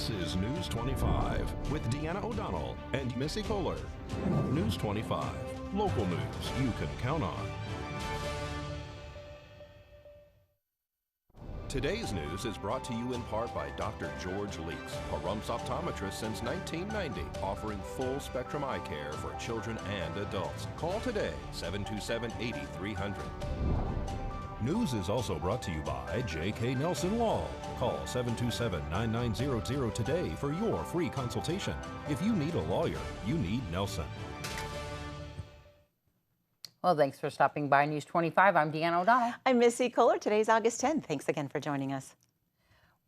This is News 25 with Deanna O'Donnell and Missey Kohler. News 25, local news you can count on. Today's news is brought to you in part by Dr. George Leeks, Pahrumph's optometrist since 1990, offering full-spectrum eye care for children and adults. Call today, 727-8300. News is also brought to you by J.K. Nelson Law. Call 727-9900 today for your free consultation. If you need a lawyer, you need Nelson. Well, thanks for stopping by News 25. I'm Deanna O'Donnell. I'm Missey Kohler. Today's August 10th. Thanks again for joining us.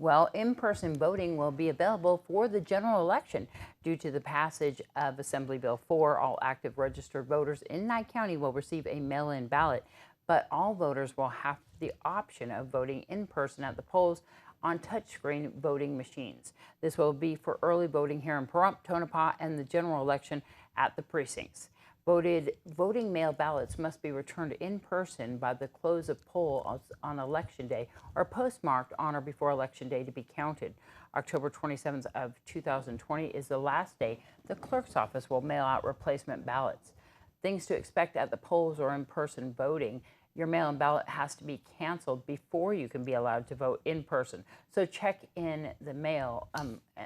Well, in-person voting will be available for the general election. Due to the passage of Assembly Bill 4, all active registered voters in Nye County will receive a mail-in ballot, but all voters will have the option of voting in person at the polls on touchscreen voting machines. This will be for early voting here in Pahrump, Tonopah, and the general election at the precincts. Voting mail ballots must be returned in person by the close of poll on Election Day or postmarked on or before Election Day to be counted. October 27th of 2020 is the last day the clerk's office will mail out replacement ballots. Things to expect at the polls or in-person voting: your mail-in ballot has to be canceled before you can be allowed to vote in person. So check in the mail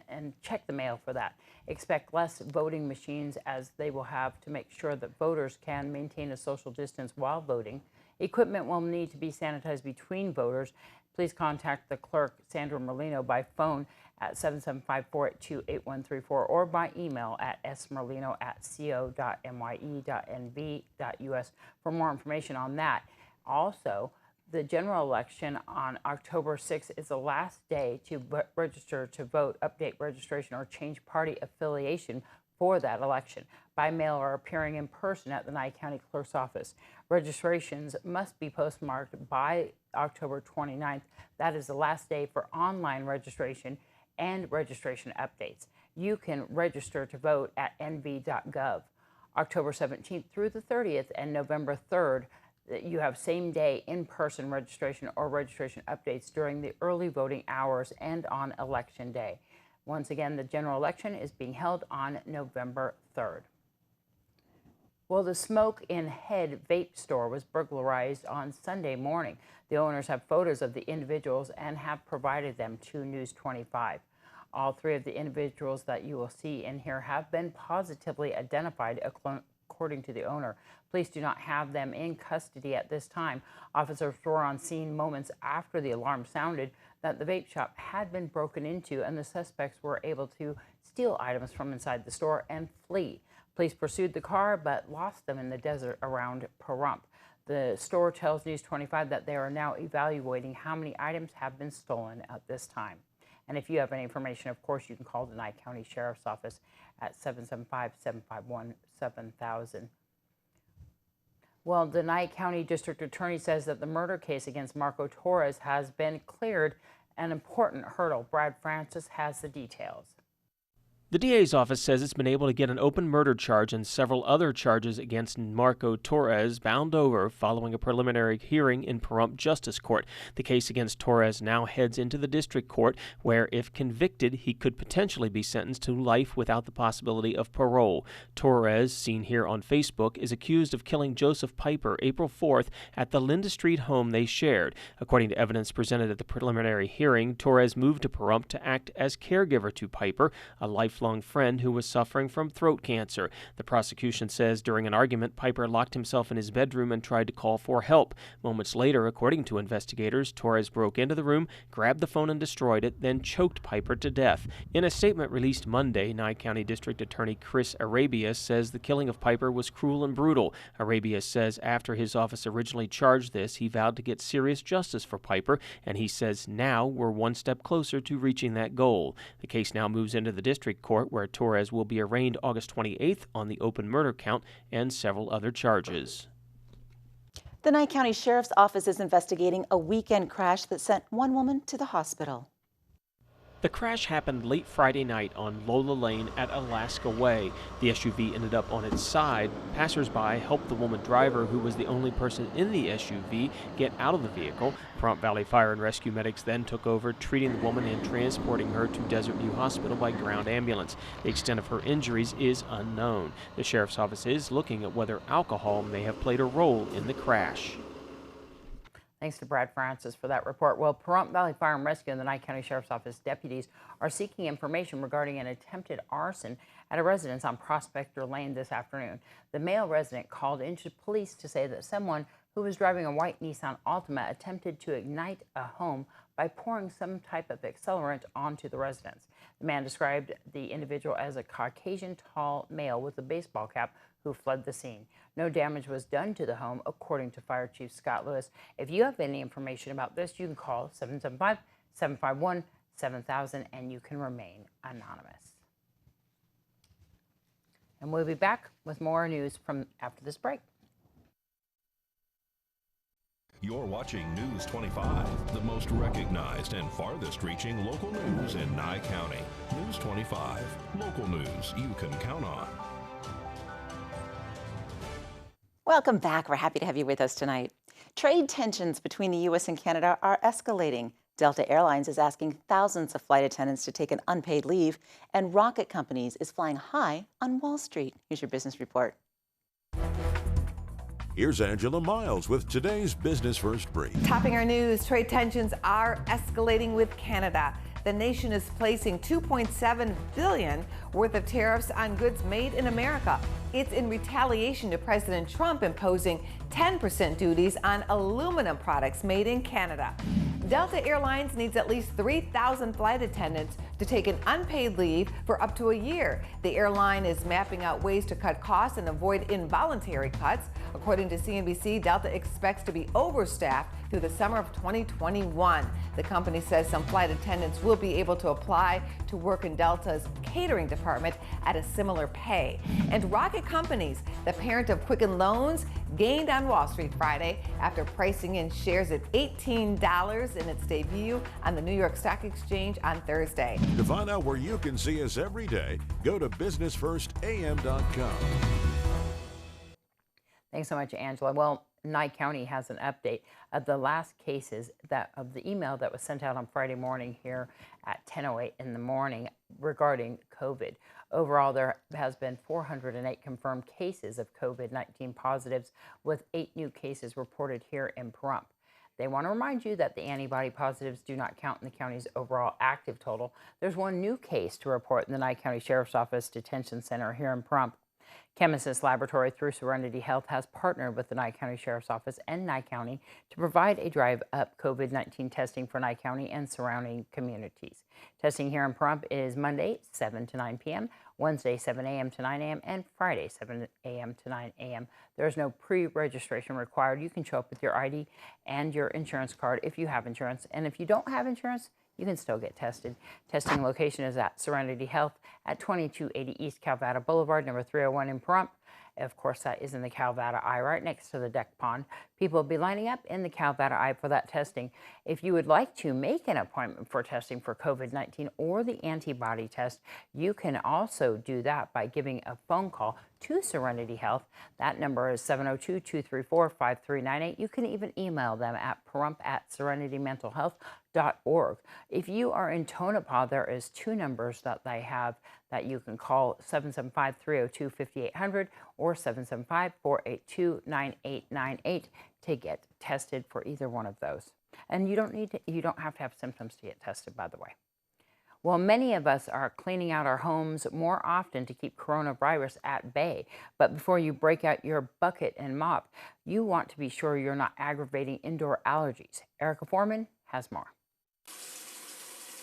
and check the mail for that. Expect less voting machines, as they will have to make sure that voters can maintain a social distance while voting. Equipment will need to be sanitized between voters. Please contact the clerk, Sandra Merlino, by phone at 775-482-8134 or by email at smerlino@co.mye.nv.us for more information on that. Also, the general election on October 6th is the last day to register to vote, update registration, or change party affiliation for that election by mail or appearing in person at the Nye County Clerk's office. Registrations must be postmarked by October 29th. That is the last day for online registration and registration updates. You can register to vote at nv.gov. October 17th through the 30th and November 3rd, you have same-day in-person registration or registration updates during the early voting hours and on Election Day. Once again, the general election is being held on November 3rd. Well, the Smoke in Head vape store was burglarized on Sunday morning. The owners have photos of the individuals and have provided them to News 25. All three of the individuals that you will see in here have been positively identified, according to the owner. Police do not have them in custody at this time. Officers were on scene moments after the alarm sounded that the vape shop had been broken into, and the suspects were able to steal items from inside the store and flee. Police pursued the car but lost them in the desert around Pahrump. The store tells News 25 that they are now evaluating how many items have been stolen at this time. And if you have any information, of course, you can call the Nye County Sheriff's Office at 775-751-7000. Well, the Nye County District Attorney says that the murder case against Marco Torres has been cleared, an important hurdle. Brad Francis has the details. The DA's office says it's been able to get an open murder charge and several other charges against Marco Torres bound over following a preliminary hearing in Pahrump Justice Court. The case against Torres now heads into the district court, where, if convicted, he could potentially be sentenced to life without the possibility of parole. Torres, seen here on Facebook, is accused of killing Joseph Piper April 4th at the Linda Street home they shared. According to evidence presented at the preliminary hearing, Torres moved to Pahrump to act as caregiver to Piper, a lifelong friend who was suffering from throat cancer. The prosecution says during an argument, Piper locked himself in his bedroom and tried to call for help. Moments later, according to investigators, Torres broke into the room, grabbed the phone and destroyed it, then choked Piper to death. In a statement released Monday, Nye County District Attorney Chris Arabius says the killing of Piper was cruel and brutal. Arabius says after his office originally charged this, he vowed to get serious justice for Piper, and he says now we're one step closer to reaching that goal. The case now moves into the district court, where Torres will be arraigned August 28th on the open murder count and several other charges. The Nye County Sheriff's Office is investigating a weekend crash that sent one woman to the hospital. The crash happened late Friday night on Lola Lane at Alaska Way. The SUV ended up on its side. Passers-by helped the woman driver, who was the only person in the SUV, get out of the vehicle. Pahrump Valley Fire and Rescue medics then took over, treating the woman and transporting her to Desert View Hospital by ground ambulance. The extent of her injuries is unknown. The sheriff's office is looking at whether alcohol may have played a role in the crash. Thanks to Brad Francis for that report. Well, Pahrump Valley Fire and Rescue and the Nye County Sheriff's Office deputies are seeking information regarding an attempted arson at a residence on Prospector Lane this afternoon. The male resident called into police to say that someone who was driving a white Nissan Altima attempted to ignite a home by pouring some type of accelerant onto the residence. The man described the individual as a Caucasian tall male with a baseball cap who fled the scene. No damage was done to the home, according to Fire Chief Scott Lewis. If you have any information about this, you can call 775-751-7000 and you can remain anonymous. And we'll be back with more news from after this break. You're watching News 25, the most recognized and farthest reaching local news in Nye County. News 25, local news you can count on. Welcome back. We're happy to have you with us tonight. Trade tensions between the U.S. and Canada are escalating. Delta Airlines is asking thousands of flight attendants to take an unpaid leave, and Rocket Companies is flying high on Wall Street. Here's your business report. Here's Angela Miles with today's Business First Brief. Topping our news, trade tensions are escalating with Canada. The nation is placing $2.7 billion worth of tariffs on goods made in America. It's in retaliation to President Trump imposing 10% duties on aluminum products made in Canada. Delta Airlines needs at least 3,000 flight attendants to take an unpaid leave for up to a year. The airline is mapping out ways to cut costs and avoid involuntary cuts. According to CNBC, Delta expects to be overstaffed through the summer of 2021. The company says some flight attendants will be able to apply to work in Delta's catering department at a similar pay. And Rocket Companies, the parent of Quicken Loans, gained on Wall Street Friday after pricing in shares at $18 in its debut on the New York Stock Exchange on Thursday. To find out where you can see us every day, go to businessfirstam.com. Thanks so much, Angela. Well, Nye County has an update of the last cases of the email that was sent out on Friday morning here at 10:08 in the morning regarding COVID. Overall, there has been 408 confirmed cases of COVID-19 positives, with 8 new cases reported here in Pahrump. They want to remind you that the antibody positives do not count in the county's overall active total. There's 1 new case to report in the Nye County Sheriff's Office Detention Center here in Pahrump. Chemisys Laboratory through Serenity Health has partnered with the Nye County Sheriff's Office and Nye County to provide a drive-up COVID-19 testing for Nye County and surrounding communities. Testing here in Pahrump is Monday, 7 to 9 p.m., Wednesday, 7 a.m. to 9 a.m., and Friday, 7 a.m. to 9 a.m. There is no pre-registration required. You can show up with your ID and your insurance card if you have insurance. And if you don't have insurance, you can still get tested. Testing location is at Serenity Health at 2280 East Calvada Boulevard, number 301 in Pahrump. Of course, that is in the Calvada Eye, right next to the deck pond. People will be lining up in the Calvada Eye for that testing. If you would like to make an appointment for testing for COVID-19 or the antibody test, you can also do that by giving a phone call to Serenity Health. That number is 702-234-5398. You can even email them at pahrump@serenitymentalhealth.org. If you are in Tonopah, there is 2 numbers that they have that you can call, 775-302-5800 or 775-482-9898 to get tested for either one of those. And you don't have to have symptoms to get tested, by the way. Well, many of us are cleaning out our homes more often to keep coronavirus at bay. But before you break out your bucket and mop, you want to be sure you're not aggravating indoor allergies. Erica Foreman has more.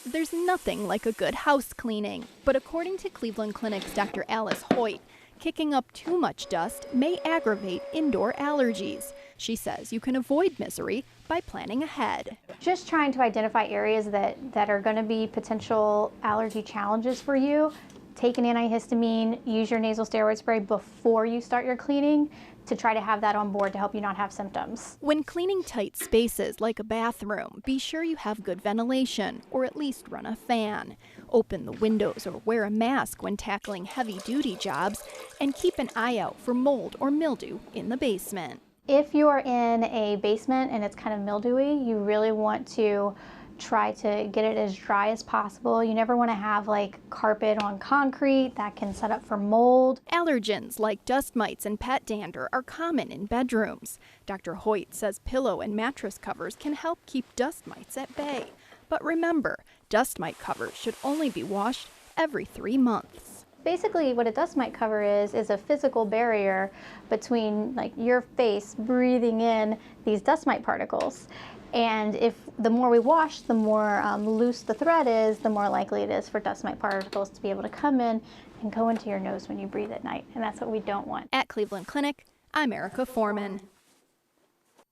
There's nothing like a good house cleaning, but according to Cleveland Clinic's Dr. Alice Hoyt, kicking up too much dust may aggravate indoor allergies. She says you can avoid misery by planning ahead. Just trying to identify areas that are going to be potential allergy challenges for you. Take an antihistamine, use your nasal steroid spray before you start your cleaning to try to have that on board to help you not have symptoms. When cleaning tight spaces like a bathroom, be sure you have good ventilation, or at least run a fan. Open the windows or wear a mask when tackling heavy-duty jobs, and keep an eye out for mold or mildew in the basement. If you are in a basement and it's kind of mildewy, you really want to try to get it as dry as possible. You never want to have like carpet on concrete that can set up for mold. Allergens like dust mites and pet dander are common in bedrooms. Dr. Hoyt says pillow and mattress covers can help keep dust mites at bay. But remember, dust mite covers should only be washed every 3 months. Basically what a dust mite cover is a physical barrier between like your face breathing in these dust mite particles. And if the more we wash, the more loose the thread is, the more likely it is for dust mite particles to be able to come in and go into your nose when you breathe at night. And that's what we don't want. At Cleveland Clinic, I'm Erica Foreman.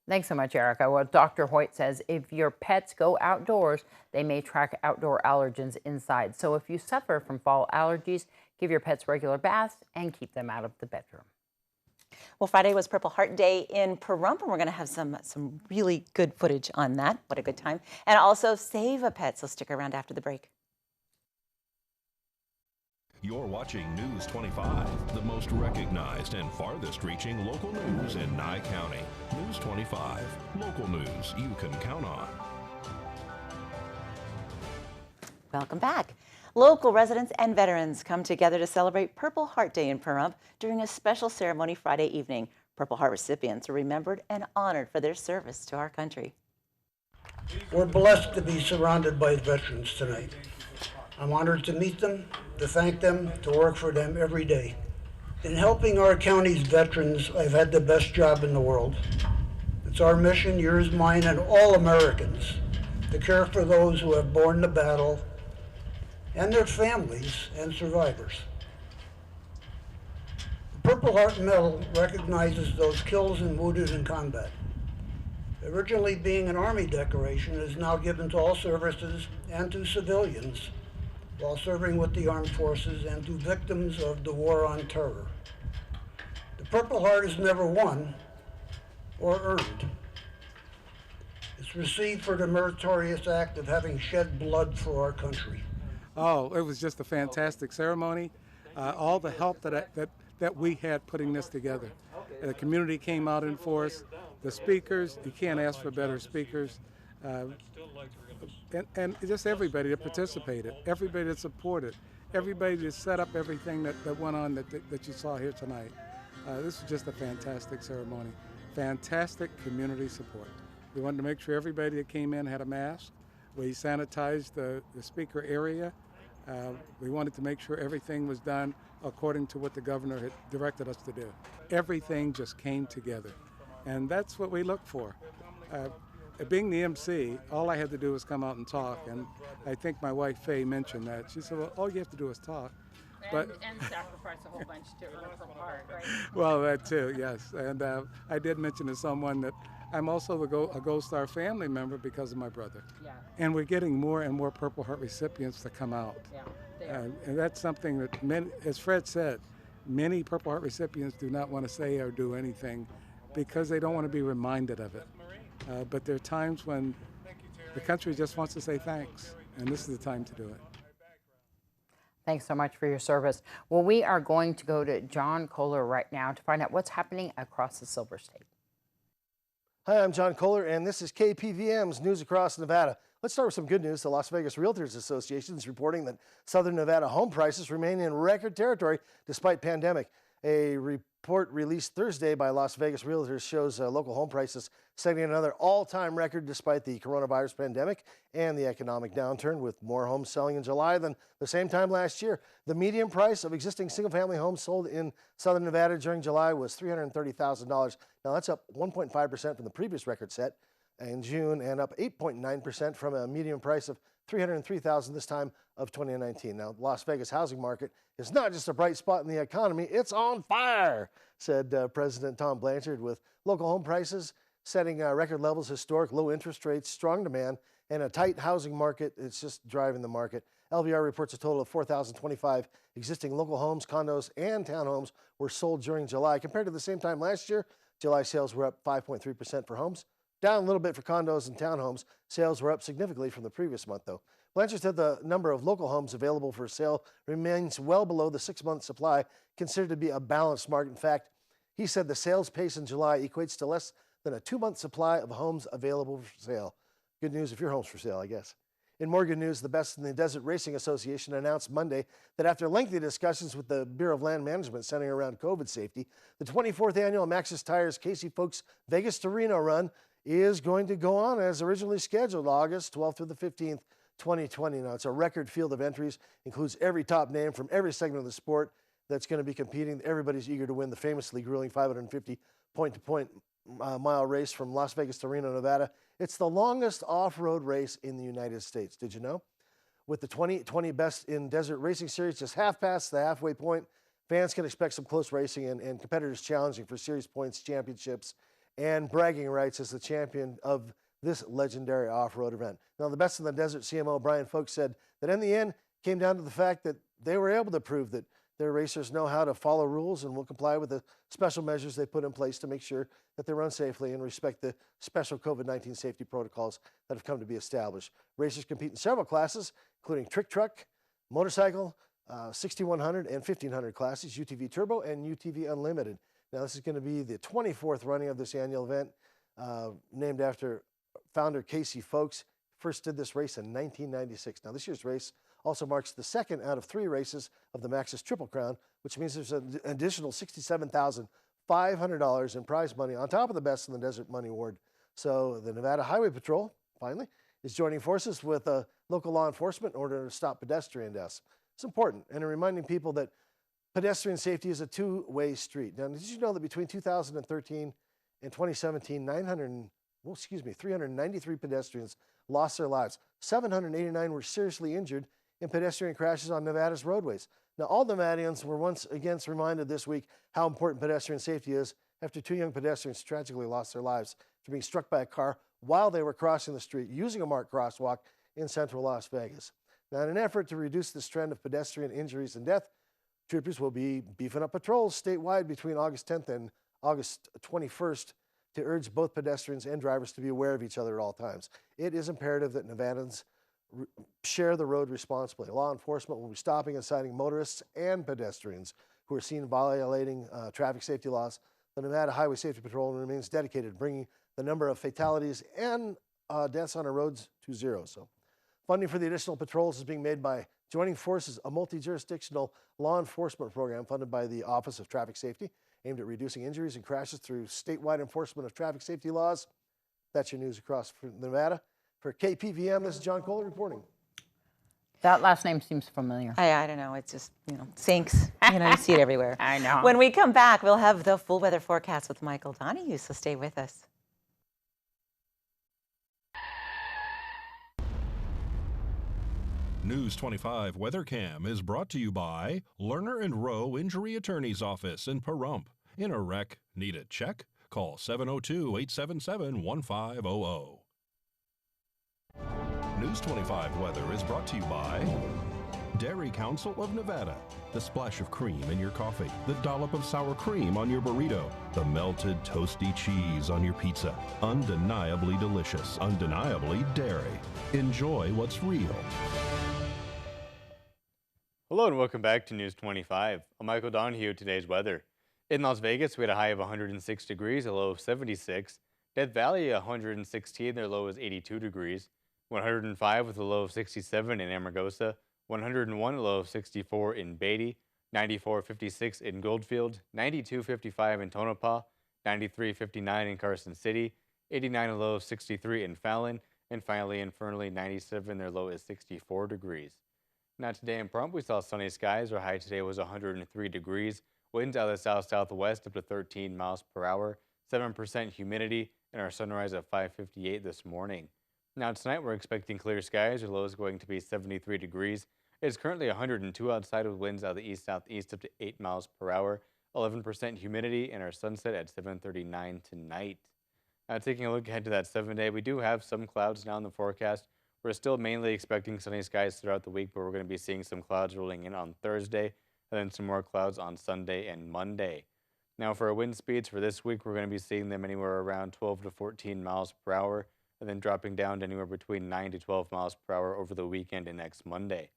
Thanks so much, Erica. Well, Dr. Hoyt says if your pets go outdoors, they may track outdoor allergens inside. So if you suffer from fall allergies, give your pets regular baths and keep them out of the bedroom. Well, Friday was Purple Heart Day in Pahrump, and we're going to have some really good footage on that. What a good time. And also Save a Pet, so stick around after the break. You're watching News 25, the most recognized and farthest reaching local news in Nye County. News 25, local news you can count on. Welcome back. Local residents and veterans come together to celebrate Purple Heart Day in Pahrump during a special ceremony Friday evening. Purple Heart recipients are remembered and honored for their service to our country. We're blessed to be surrounded by veterans tonight. I'm honored to meet them, to thank them, to work for them every day. In helping our county's veterans, I've had the best job in the world. It's our mission, yours, mine, and all Americans, to care for those who have borne the battle and their families and survivors. The Purple Heart Medal recognizes those killed and wounded in combat. Originally being an Army decoration, it is now given to all services and to civilians while serving with the armed forces and to victims of the war on terror. The Purple Heart is never won or earned. It's received for the meritorious act of having shed blood for our country. Oh, it was just a fantastic ceremony. All the help that we had putting this together. The community came out in force. The speakers, you can't ask for better speakers. And just everybody that participated, everybody that supported, everybody that set up everything that went on that you saw here tonight. This was just a fantastic ceremony. Fantastic community support. We wanted to make sure everybody that came in had a mask. We sanitized the speaker area. We wanted to make sure everything was done according to what the governor had directed us to do. Everything just came together, and that's what we look for. Being the MC, all I had to do was come out and talk, and I think my wife Faye mentioned that. She said, well, all you have to do is talk. And sacrifice a whole bunch to earn Purple Heart, right? Well, that too, yes. And I did mention to someone that I'm also a Gold Star family member because of my brother. Yeah. And we're getting more and more Purple Heart recipients to come out. Yeah, and that's something that, as Fred said, many Purple Heart recipients do not want to say or do anything because they don't want to be reminded of it. But there are times when the country just wants to say thanks, and this is the time to do it. Thanks so much for your service. Well, we are going to go to John Kohler right now to find out what's happening across the Silver State. Hi, I'm John Kohler, and this is KPVM's News Across Nevada. Let's start with some good news. The Las Vegas Realtors Association is reporting that Southern Nevada home prices remain in record territory despite pandemic. A report released Thursday by Las Vegas Realtors shows local home prices setting another all-time record despite the coronavirus pandemic and the economic downturn, with more homes selling in July than the same time last year. The median price of existing single-family homes sold in Southern Nevada during July was $330,000. Now that's up 1.5% from the previous record set in June and up 8.9% from a median price of $303,000 this time of 2019. Now, the Las Vegas housing market is not just a bright spot in the economy, it's on fire, said President Tom Blanchard, with local home prices setting record levels, historic low interest rates, strong demand, and a tight housing market. It's just driving the market. LVR reports a total of 4,025 existing local homes, condos, and townhomes were sold during July. Compared to the same time last year, July sales were up 5.3% for homes, down a little bit for condos and townhomes. Sales were up significantly from the previous month, though. Blanchard said the number of local homes available for sale remains well below the 6-month supply, considered to be a balanced market. In fact, he said the sales pace in July equates to less than a 2-month supply of homes available for sale. Good news if your home's for sale, I guess. In more good news, the Best in the Desert Racing Association announced Monday that after lengthy discussions with the Bureau of Land Management centering around COVID safety, the 24th annual Maxxis Tires Casey Folks Vegas to Reno run is going to go on as originally scheduled, August 12th through the 15th, 2020. Now, it's a record field of entries, includes every top name from every segment of the sport that's going to be competing. Everybody's eager to win the famously grueling 550 point-to-point mile race from Las Vegas to Reno, Nevada. It's the longest off-road race in the United States. Did you know? With the 2020 Best in Desert Racing Series just half past the halfway point, fans can expect some close racing and competitors challenging for series points, championships, and bragging rights as the champion of this legendary off-road event. Now, the Best in the Desert CMO, Brian Folks, said that in the end, it came down to the fact that they were able to prove that their racers know how to follow rules and will comply with the special measures they put in place to make sure that they run safely and respect the special COVID-19 safety protocols that have come to be established. Racers compete in several classes, including trick truck, motorcycle, 6100 and 1500 classes, UTV Turbo and UTV Unlimited. Now, this is going to be the 24th running of this annual event, named after founder Casey Folks. First did this race in 1996. Now, this year's race also marks the second out of 3 races of the Maxxis Triple Crown, which means there's an additional $67,500 in prize money on top of the Best in the Desert Money Award. So the Nevada Highway Patrol, finally, is joining forces with local law enforcement in order to stop pedestrian deaths. It's important, and reminding people that pedestrian safety is a two-way street. Now, did you know that between 2013 and 2017, 393 pedestrians lost their lives. 789 were seriously injured in pedestrian crashes on Nevada's roadways. Now, all Nevadians were once again reminded this week how important pedestrian safety is after 2 young pedestrians tragically lost their lives after being struck by a car while they were crossing the street using a marked crosswalk in central Las Vegas. Now, in an effort to reduce this trend of pedestrian injuries and death, troopers will be beefing up patrols statewide between August 10th and August 21st to urge both pedestrians and drivers to be aware of each other at all times. It is imperative that Nevadans share the road responsibly. Law enforcement will be stopping and citing motorists and pedestrians who are seen violating traffic safety laws. The Nevada Highway Safety Patrol remains dedicated to bringing the number of fatalities and deaths on our roads to zero. So, funding for the additional patrols is being made by Joining Forces, a multi-jurisdictional law enforcement program funded by the Office of Traffic Safety, aimed at reducing injuries and crashes through statewide enforcement of traffic safety laws. That's your news across Nevada. For KPVM, this is John Kohler reporting. That last name seems familiar. I don't know. It's just, sinks. You see it everywhere. I know. When we come back, we'll have the full weather forecast with Michael Donohue, so stay with us. News 25 Weather Cam is brought to you by Lerner and Rowe Injury Attorney's Office in Pahrump. In a wreck, need a check? Call 702-877-1500. News 25 Weather is brought to you by Dairy Council of Nevada. The splash of cream in your coffee, the dollop of sour cream on your burrito, the melted toasty cheese on your pizza. Undeniably delicious, undeniably dairy. Enjoy what's real. Hello and welcome back to News 25. I'm Michael Donohue with today's weather. In Las Vegas, we had a high of 106 degrees, a low of 76. Death Valley, 116, their low is 82 degrees. 105 with a low of 67 in Amargosa. 101, a low of 64 in Beatty. 94.56 in Goldfield. 92.55 in Tonopah. 93.59 in Carson City. 89, a low of 63 in Fallon. And finally in Fernley, 97, their low is 64 degrees. Now today in Pahrump, we saw sunny skies. Our high today was 103 degrees. Winds out of the south-southwest up to 13 miles per hour. 7% humidity, and our sunrise at 5:58 this morning. Now tonight we're expecting clear skies. Our low is going to be 73 degrees. It's currently 102 outside with winds out of the east-southeast up to 8 miles per hour. 11% humidity, and our sunset at 7:39 tonight. Now taking a look ahead to that 7-day, we do have some clouds now in the forecast. We're still mainly expecting sunny skies throughout the week, but we're going to be seeing some clouds rolling in on Thursday, and then some more clouds on Sunday and Monday. Now for our wind speeds for this week, we're going to be seeing them anywhere around 12 to 14 miles per hour, and then dropping down to anywhere between 9 to 12 miles per hour over the weekend and next Monday.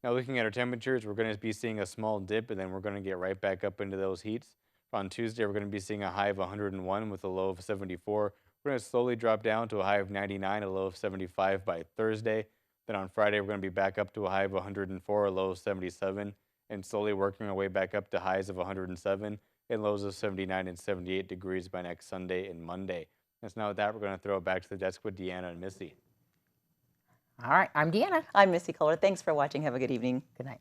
Now looking at our temperatures, we're going to be seeing a small dip, and then we're going to get right back up into those heats. On Tuesday, we're going to be seeing a high of 101 with a low of 74. We're going to slowly drop down to a high of 99, a low of 75 by Thursday. Then on Friday, we're going to be back up to a high of 104, a low of 77, and slowly working our way back up to highs of 107 and lows of 79 and 78 degrees by next Sunday and Monday. And so now with that, we're going to throw it back to the desk with Deanna and Missy. All right, I'm Deanna. I'm Missy Kohler. Thanks for watching. Have a good evening. Good night.